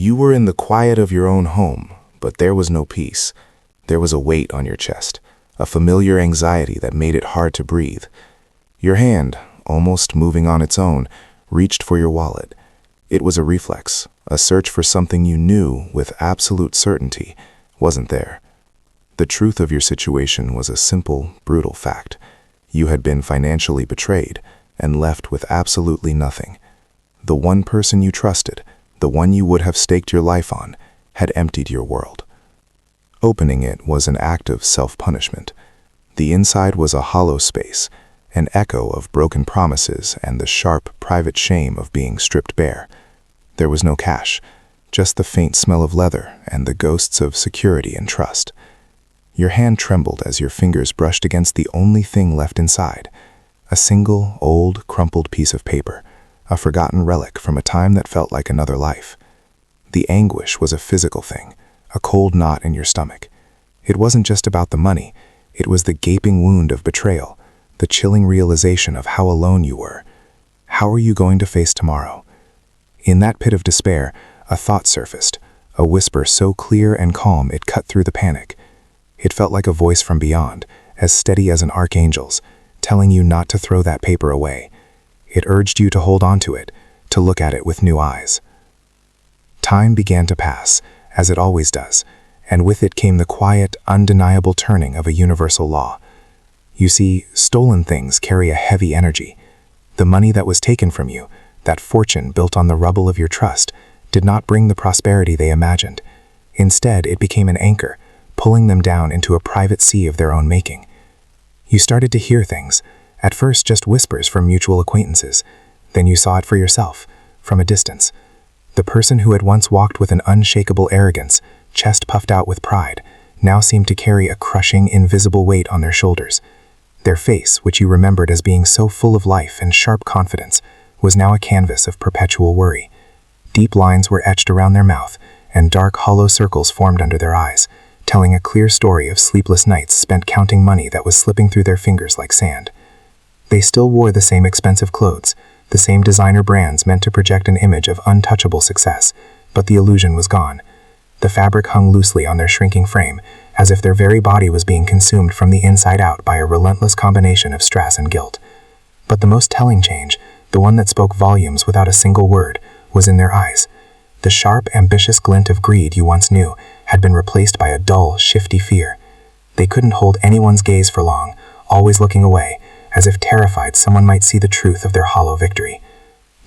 You were in the quiet of your own home, but there was no peace. There was a weight on your chest, a familiar anxiety that made it hard to breathe. Your hand, almost moving on its own, reached for your wallet. It was a reflex, a search for something you knew with absolute certainty wasn't there. The truth of your situation was a simple, brutal fact. You had been financially betrayed and left with absolutely nothing. The one person you trusted, the one you would have staked your life on, had emptied your world. Opening it was an act of self-punishment. The inside was a hollow space, an echo of broken promises and the sharp, private shame of being stripped bare. There was no cash, just the faint smell of leather and the ghosts of security and trust. Your hand trembled as your fingers brushed against the only thing left inside, a single, old, crumpled piece of paper, a forgotten relic from a time that felt like another life. The anguish was a physical thing, a cold knot in your stomach. It wasn't just about the money, it was the gaping wound of betrayal, the chilling realization of how alone you were. How are you going to face tomorrow? In that pit of despair, a thought surfaced, a whisper so clear and calm it cut through the panic. It felt like a voice from beyond, as steady as an archangel's, telling you not to throw that paper away. It urged you to hold on to it, to look at it with new eyes. Time began to pass, as it always does, and with it came the quiet, undeniable turning of a universal law. You see, stolen things carry a heavy energy. The money that was taken from you, that fortune built on the rubble of your trust, did not bring the prosperity they imagined. Instead, it became an anchor, pulling them down into a private sea of their own making. You started to hear things, at first just whispers from mutual acquaintances. Then you saw it for yourself, from a distance. The person who had once walked with an unshakable arrogance, chest puffed out with pride, now seemed to carry a crushing, invisible weight on their shoulders. Their face, which you remembered as being so full of life and sharp confidence, was now a canvas of perpetual worry. Deep lines were etched around their mouth, and dark, hollow circles formed under their eyes, telling a clear story of sleepless nights spent counting money that was slipping through their fingers like sand. They still wore the same expensive clothes, the same designer brands meant to project an image of untouchable success, but the illusion was gone. The fabric hung loosely on their shrinking frame, as if their very body was being consumed from the inside out by a relentless combination of stress and guilt. But the most telling change, the one that spoke volumes without a single word, was in their eyes. The sharp, ambitious glint of greed you once knew had been replaced by a dull, shifty fear. They couldn't hold anyone's gaze for long, always looking away, as if terrified someone might see the truth of their hollow victory.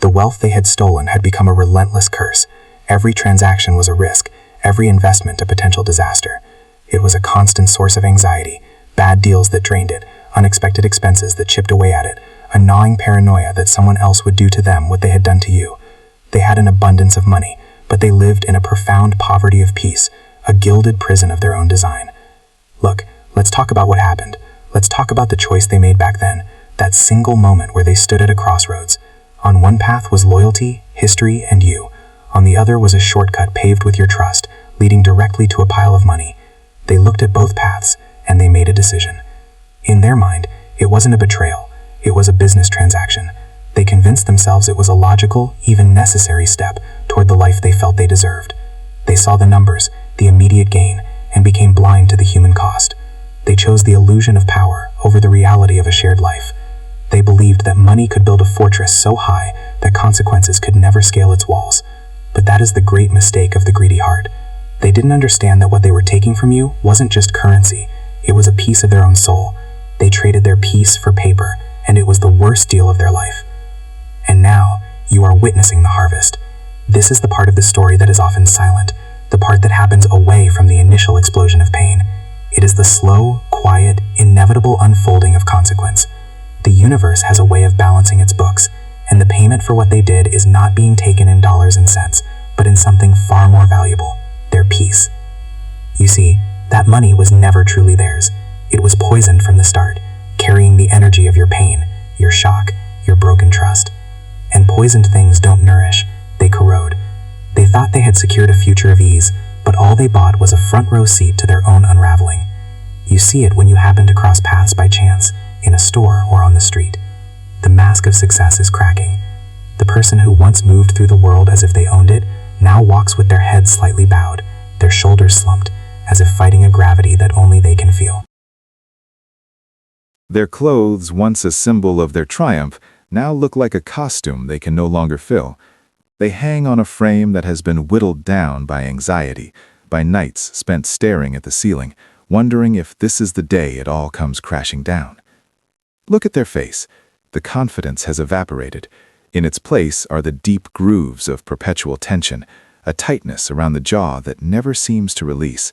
The wealth they had stolen had become a relentless curse. Every transaction was a risk, every investment a potential disaster. It was a constant source of anxiety, bad deals that drained it, unexpected expenses that chipped away at it, a gnawing paranoia that someone else would do to them what they had done to you. They had an abundance of money, but they lived in a profound poverty of peace, a gilded prison of their own design. Look, let's talk about what happened. Let's talk about the choice they made back then, that single moment where they stood at a crossroads. On one path was loyalty, history, and you. On the other was a shortcut paved with your trust, leading directly to a pile of money. They looked at both paths, and they made a decision. In their mind, it wasn't a betrayal. It was a business transaction. They convinced themselves it was a logical, even necessary step toward the life they felt they deserved. They saw the numbers, the immediate gain, and became blind to the human cost. They chose the illusion of power over the reality of a shared life. They believed that money could build a fortress so high that consequences could never scale its walls. But that is the great mistake of the greedy heart. They didn't understand that what they were taking from you wasn't just currency, it was a piece of their own soul. They traded their peace for paper, and it was the worst deal of their life. And now, you are witnessing the harvest. This is the part of the story that is often silent, the part that happens away from the initial explosion of pain. It is the slow, quiet, inevitable unfolding of consequence. The universe has a way of balancing its books, and the payment for what they did is not being taken in dollars and cents, but in something far more valuable, their peace. You see, that money was never truly theirs. It was poisoned from the start, carrying the energy of your pain, your shock, your broken trust. And poisoned things don't nourish, they corrode. They thought they had secured a future of ease, but all they bought was a front row seat to their own unraveling. You see it when you happen to cross paths by chance, in a store or on the street. The mask of success is cracking. The person who once moved through the world as if they owned it now walks with their heads slightly bowed, their shoulders slumped, as if fighting a gravity that only they can feel. Their clothes, once a symbol of their triumph, now look like a costume they can no longer fill. They hang on a frame that has been whittled down by anxiety, by nights spent staring at the ceiling, wondering if this is the day it all comes crashing down. Look at their face. The confidence has evaporated. In its place are the deep grooves of perpetual tension, a tightness around the jaw that never seems to release.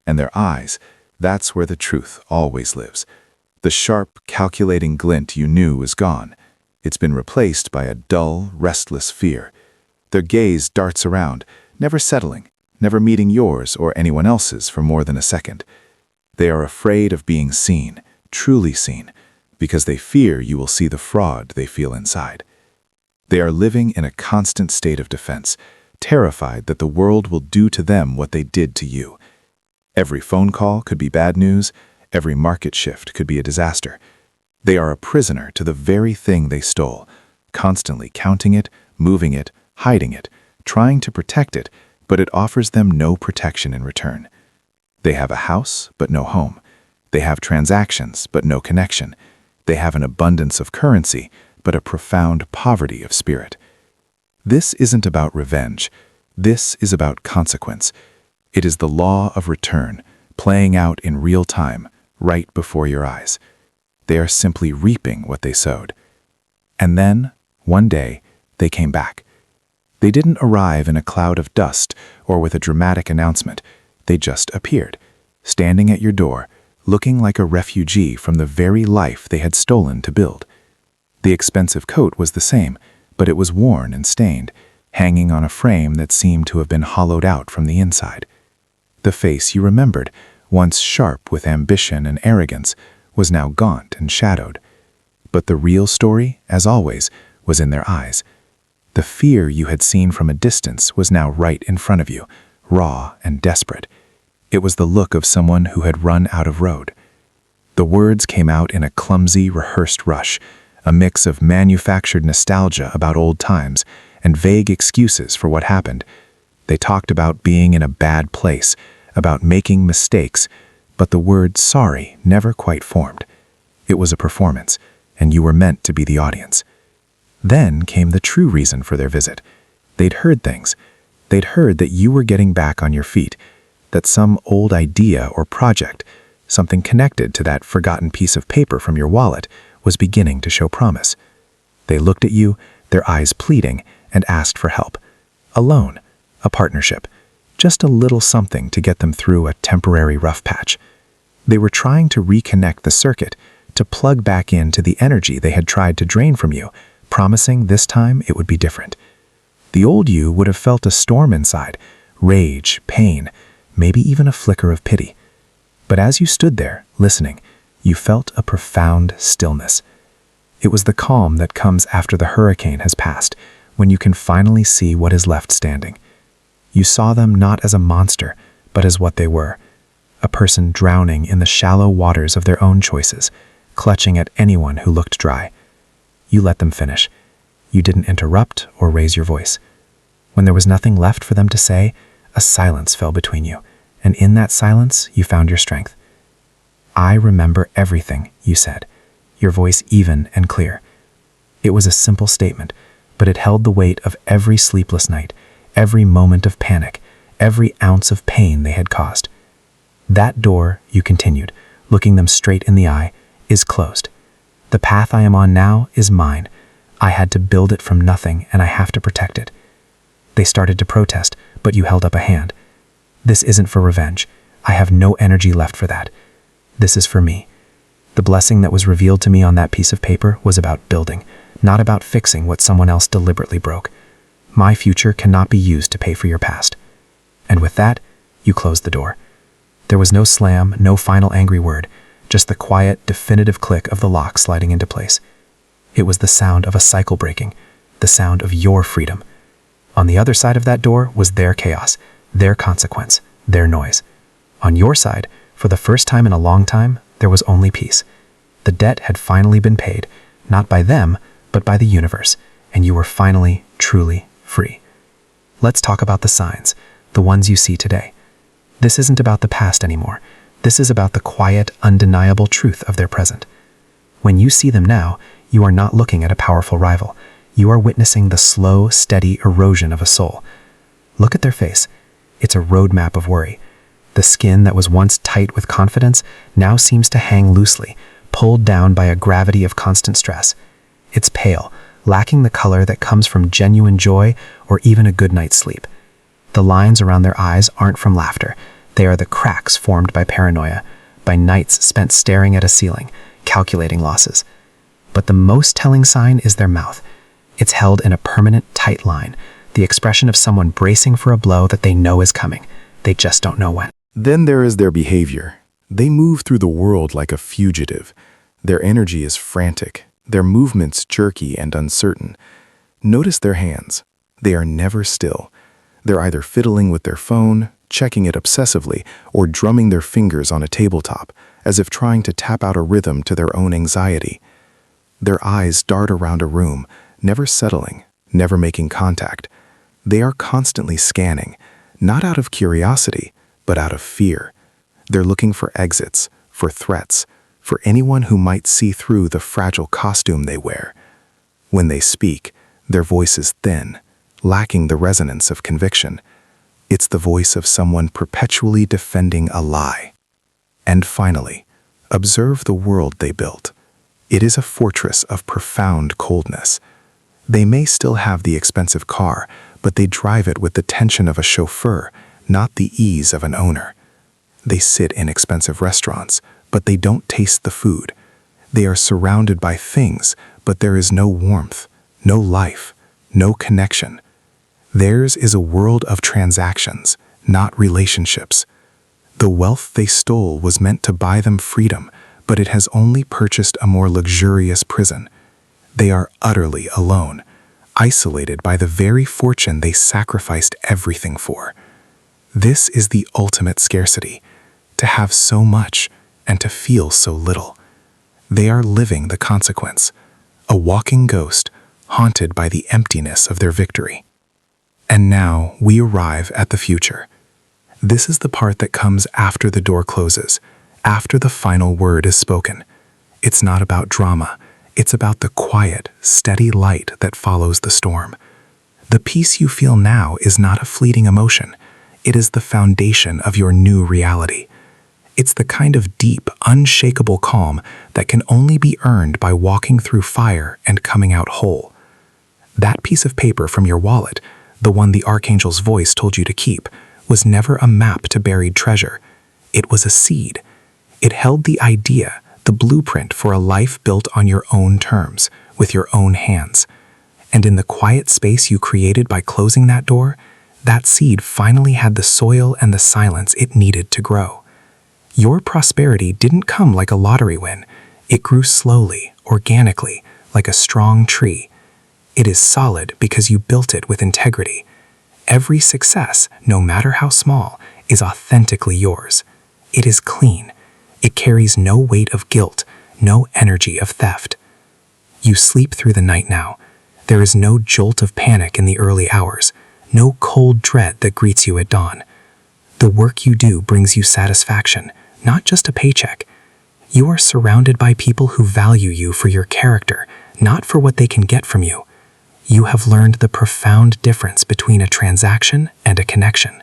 And their eyes, that's where the truth always lives. The sharp, calculating glint you knew is gone. It's been replaced by a dull, restless fear. Their gaze darts around, never settling, never meeting yours or anyone else's for more than a second. They are afraid of being seen, truly seen, because they fear you will see the fraud they feel inside. They are living in a constant state of defense, terrified that the world will do to them what they did to you. Every phone call could be bad news, every market shift could be a disaster. They are a prisoner to the very thing they stole, constantly counting it, moving it, hiding it, trying to protect it, but it offers them no protection in return. They have a house, but no home. They have transactions, but no connection. They have an abundance of currency, but a profound poverty of spirit. This isn't about revenge. This is about consequence. It is the law of return, playing out in real time, right before your eyes. They are simply reaping what they sowed. And then, one day, they came back. They didn't arrive in a cloud of dust or with a dramatic announcement. They just appeared, standing at your door, looking like a refugee from the very life they had stolen to build. The expensive coat was the same, but it was worn and stained, hanging on a frame that seemed to have been hollowed out from the inside. The face you remembered, once sharp with ambition and arrogance, was now gaunt and shadowed. But the real story, as always, was in their eyes. The fear you had seen from a distance was now right in front of you, raw and desperate. It was the look of someone who had run out of road. The words came out in a clumsy, rehearsed rush, a mix of manufactured nostalgia about old times and vague excuses for what happened. They talked about being in a bad place, about making mistakes, but the word sorry never quite formed. It was a performance, and you were meant to be the audience. Then came the true reason for their visit. They'd heard things. They'd heard that you were getting back on your feet, that some old idea or project, something connected to that forgotten piece of paper from your wallet, was beginning to show promise. They looked at you, their eyes pleading, and asked for help. A loan, a partnership, just a little something to get them through a temporary rough patch. They were trying to reconnect the circuit, to plug back into the energy they had tried to drain from you, promising this time it would be different. The old you would have felt a storm inside, rage, pain, maybe even a flicker of pity. But as you stood there, listening, you felt a profound stillness. It was the calm that comes after the hurricane has passed, when you can finally see what is left standing. You saw them not as a monster, but as what they were, a person drowning in the shallow waters of their own choices, clutching at anyone who looked dry. You let them finish. You didn't interrupt or raise your voice. When there was nothing left for them to say, a silence fell between you, and in that silence you found your strength. "I remember everything," you said, your voice even and clear. It was a simple statement, but it held the weight of every sleepless night, every moment of panic, every ounce of pain they had caused. "That door," you continued, looking them straight in the eye, "is closed. The path I am on now is mine. I had to build it from nothing, and I have to protect it." They started to protest, but you held up a hand. "This isn't for revenge. I have no energy left for that. This is for me. The blessing that was revealed to me on that piece of paper was about building, not about fixing what someone else deliberately broke. My future cannot be used to pay for your past." And with that, you closed the door. There was no slam, no final angry word, just the quiet, definitive click of the lock sliding into place. It was the sound of a cycle breaking, the sound of your freedom. On the other side of that door was their chaos, their consequence, their noise. On your side, for the first time in a long time, there was only peace. The debt had finally been paid, not by them, but by the universe, and you were finally, truly free. Let's talk about the signs, the ones you see today. This isn't about the past anymore. This is about the quiet, undeniable truth of their present. When you see them now, you are not looking at a powerful rival. You are witnessing the slow, steady erosion of a soul. Look at their face. It's a roadmap of worry. The skin that was once tight with confidence now seems to hang loosely, pulled down by a gravity of constant stress. It's pale, lacking the color that comes from genuine joy or even a good night's sleep. The lines around their eyes aren't from laughter. They are the cracks formed by paranoia, by nights spent staring at a ceiling, calculating losses. But the most telling sign is their mouth. It's held in a permanent, tight line, the expression of someone bracing for a blow that they know is coming. They just don't know when. Then there is their behavior. They move through the world like a fugitive. Their energy is frantic, their movements jerky and uncertain. Notice their hands. They are never still. They're either fiddling with their phone, checking it obsessively, or drumming their fingers on a tabletop, as if trying to tap out a rhythm to their own anxiety. Their eyes dart around a room, never settling, never making contact. They are constantly scanning, not out of curiosity, but out of fear. They're looking for exits, for threats, for anyone who might see through the fragile costume they wear. When they speak, their voice is thin, lacking the resonance of conviction. It's the voice of someone perpetually defending a lie. And finally, observe the world they built. It is a fortress of profound coldness. They may still have the expensive car, but they drive it with the tension of a chauffeur, not the ease of an owner. They sit in expensive restaurants, but they don't taste the food. They are surrounded by things, but there is no warmth, no life, no connection. Theirs is a world of transactions, not relationships. The wealth they stole was meant to buy them freedom, but it has only purchased a more luxurious prison. They are utterly alone, isolated by the very fortune they sacrificed everything for. This is the ultimate scarcity, to have so much and to feel so little. They are living the consequence, a walking ghost haunted by the emptiness of their victory. And now we arrive at the future. This is the part that comes after the door closes, after the final word is spoken. It's not about drama. It's about the quiet, steady light that follows the storm. The peace you feel now is not a fleeting emotion. It is the foundation of your new reality. It's the kind of deep, unshakable calm that can only be earned by walking through fire and coming out whole. That piece of paper from your wallet, the one the Archangel's voice told you to keep, was never a map to buried treasure. It was a seed. It held the idea, the blueprint for a life built on your own terms, with your own hands. And in the quiet space you created by closing that door, that seed finally had the soil and the silence it needed to grow. Your prosperity didn't come like a lottery win. It grew slowly, organically, like a strong tree. It is solid because you built it with integrity. Every success, no matter how small, is authentically yours. It is clean. It carries no weight of guilt, no energy of theft. You sleep through the night now. There is no jolt of panic in the early hours, no cold dread that greets you at dawn. The work you do brings you satisfaction, not just a paycheck. You are surrounded by people who value you for your character, not for what they can get from you. You have learned the profound difference between a transaction and a connection.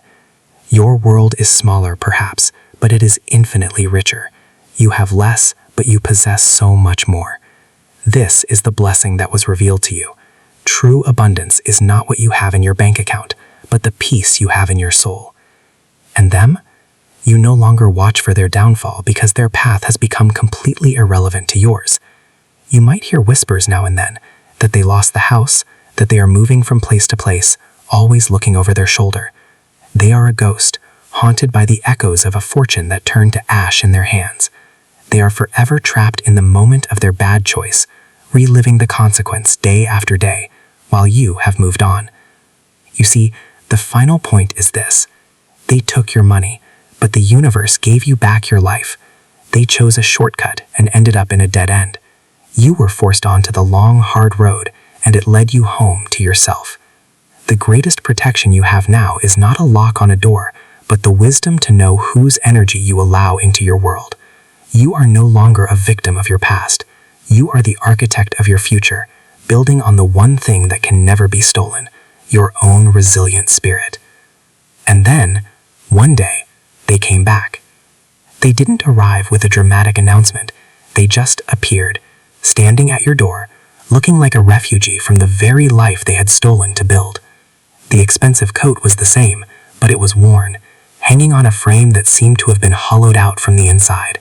Your world is smaller, perhaps, but it is infinitely richer. You have less, but you possess so much more. This is the blessing that was revealed to you. True abundance is not what you have in your bank account, but the peace you have in your soul. And them? You no longer watch for their downfall because their path has become completely irrelevant to yours. You might hear whispers now and then, that they lost the house, that they are moving from place to place, always looking over their shoulder. They are a ghost, haunted by the echoes of a fortune that turned to ash in their hands. They are forever trapped in the moment of their bad choice, reliving the consequence day after day, while you have moved on. You see, the final point is this. They took your money, but the universe gave you back your life. They chose a shortcut and ended up in a dead end. You were forced onto the long, hard road, and it led you home to yourself. The greatest protection you have now is not a lock on a door, but the wisdom to know whose energy you allow into your world. You are no longer a victim of your past. You are the architect of your future, building on the one thing that can never be stolen, your own resilient spirit. And then, one day, they came back. They didn't arrive with a dramatic announcement. They just appeared, standing at your door, looking like a refugee from the very life they had stolen to build. The expensive coat was the same, but it was worn, hanging on a frame that seemed to have been hollowed out from the inside.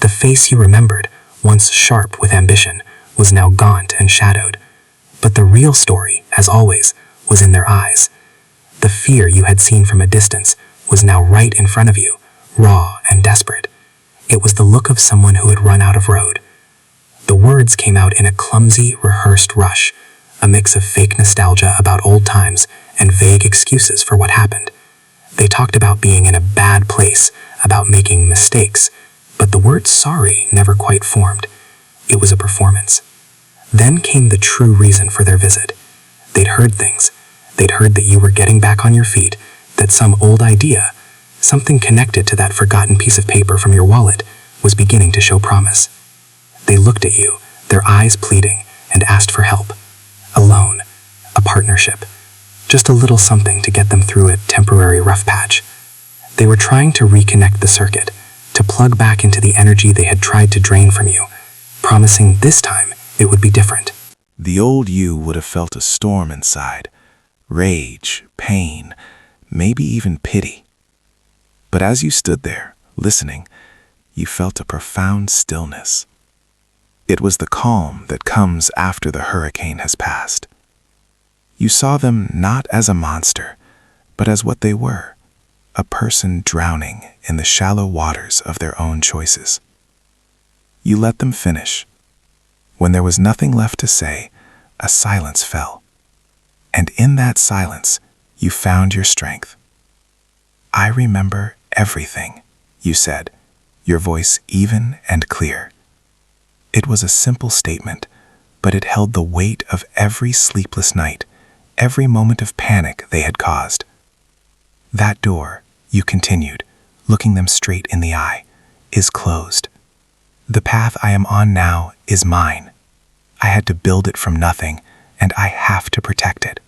The face you remembered, once sharp with ambition, was now gaunt and shadowed. But the real story, as always, was in their eyes. The fear you had seen from a distance was now right in front of you, raw and desperate. It was the look of someone who had run out of road. The words came out in a clumsy, rehearsed rush, a mix of fake nostalgia about old times and vague excuses for what happened. They talked about being in a bad place, about making mistakes, but the word sorry never quite formed. It was a performance. Then came the true reason for their visit. They'd heard things. They'd heard that you were getting back on your feet, that some old idea, something connected to that forgotten piece of paper from your wallet, was beginning to show promise. They looked at you, their eyes pleading, and asked for help. A loan, a partnership, just a little something to get them through a temporary rough patch. They were trying to reconnect the circuit, to plug back into the energy they had tried to drain from you, promising this time it would be different. The old you would have felt a storm inside, rage, pain, maybe even pity. But as you stood there, listening, you felt a profound stillness. It was the calm that comes after the hurricane has passed. You saw them not as a monster, but as what they were, a person drowning in the shallow waters of their own choices. You let them finish. When there was nothing left to say, a silence fell. And in that silence, you found your strength. "I remember everything," you said, your voice even and clear. It was a simple statement, but it held the weight of every sleepless night, every moment of panic they had caused. "That door," you continued, looking them straight in the eye, "is closed. The path I am on now is mine. I had to build it from nothing, and I have to protect it."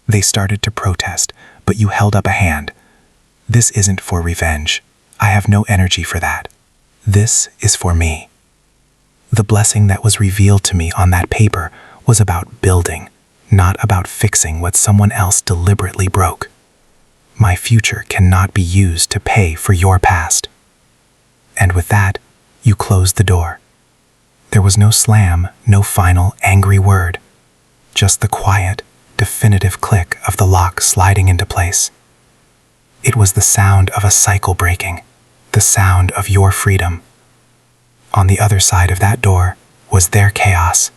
They started to protest, but you held up a hand. "This isn't for revenge. I have no energy for that. This is for me." The blessing that was revealed to me on that paper was about building, not about fixing what someone else deliberately broke. My future cannot be used to pay for your past. And with that, you closed the door. There was no slam, no final angry word, just the quiet, definitive click of the lock sliding into place. It was the sound of a cycle breaking, the sound of your freedom. On the other side of that door was their chaos.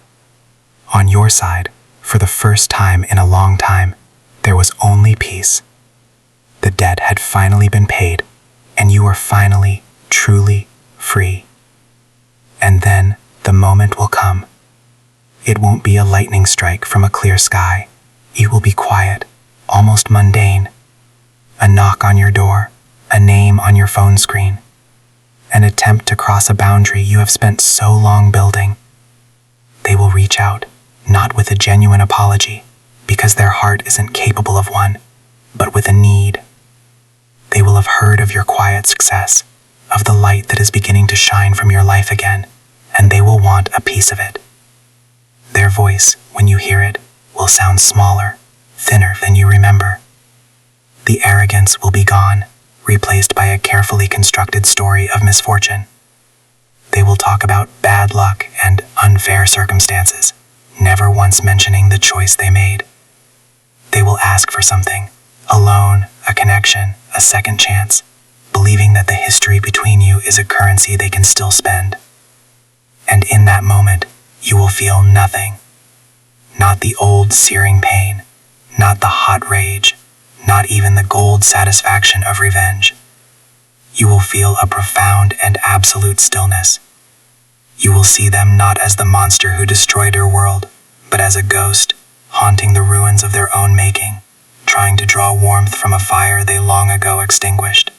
On your side, for the first time in a long time, there was only peace. The debt had finally been paid, and you were finally, truly free. And then the moment will come. It won't be a lightning strike from a clear sky. It will be quiet, almost mundane. A knock on your door, a name on your phone screen, an attempt to cross a boundary you have spent so long building. They will reach out, not with a genuine apology, because their heart isn't capable of one, but with a need. They will have heard of your quiet success, of the light that is beginning to shine from your life again, and they will want a piece of it. Their voice, when you hear it, will sound smaller, thinner than you remember. The arrogance will be gone, replaced by a carefully constructed story of misfortune. They will talk about bad luck and unfair circumstances, never once mentioning the choice they made. They will ask for something, a loan, a connection, a second chance, believing that the history between you is a currency they can still spend. And in that moment, you will feel nothing. Not the old searing pain, not the hot rage, not even the gold satisfaction of revenge. You will feel a profound and absolute stillness. You will see them not as the monster who destroyed your world, but as a ghost, haunting the ruins of their own making, trying to draw warmth from a fire they long ago extinguished.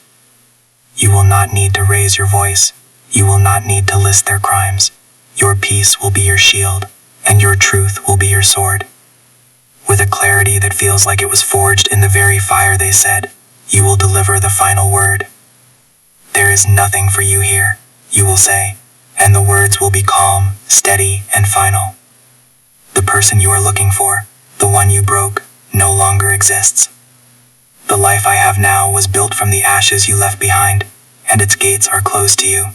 You will not need to raise your voice. You will not need to list their crimes. Your peace will be your shield, and your truth will be your sword. With a clarity that feels like it was forged in the very fire they said, you will deliver the final word. There is nothing for you here, you will say, and the words will be calm, steady, and final. The person you are looking for, the one you broke, no longer exists. The life I have now was built from the ashes you left behind, and its gates are closed to you.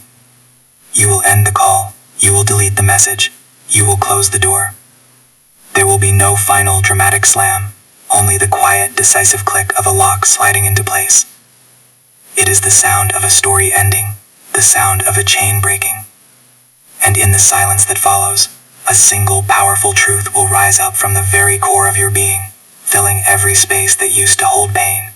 You will end the call, you will delete the message, you will close the door. There will be no final dramatic slam, only the quiet, decisive click of a lock sliding into place. It is the sound of a story ending, the sound of a chain breaking. And in the silence that follows, a single powerful truth will rise up from the very core of your being, filling every space that used to hold pain.